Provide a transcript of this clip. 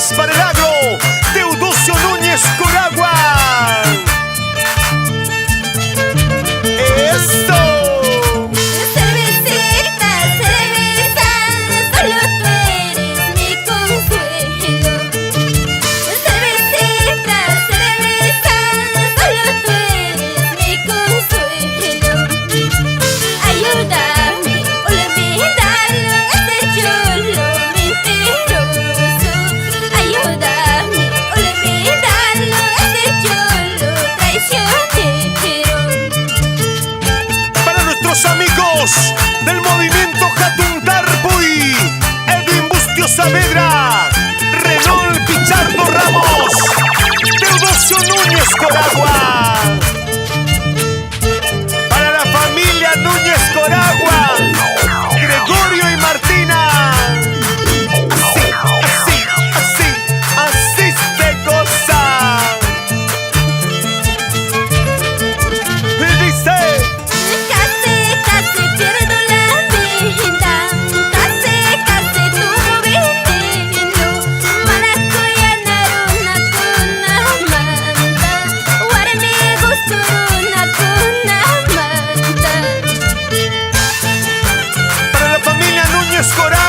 amigos para el agro, Teodosio Núñez Coragua. ¡Eso! Cervecita, cerveza, solo tú eres mi consuelo. Cervecita, cerveza, solo tú eres mi consuelo. Ayúdame a olvidarlo, este chulo mentiroso. Ayúdame a olvidarlo, este chulo traicionero. Para nuestros amigos del movimiento Jatuntarpuy, Edwin Bustio Saavedra, Renol Pichardo Ramos, Teodosio Núñez Coragua. Para la familia Núñez Coragua, Gregorio y Martina. Así se goza. Y dice: Casi pierdo la vida, casi tuvo veneno. Maracuya naruna kuna manda, warme gusturuna kuna manda. para la familia Núñez Coragua.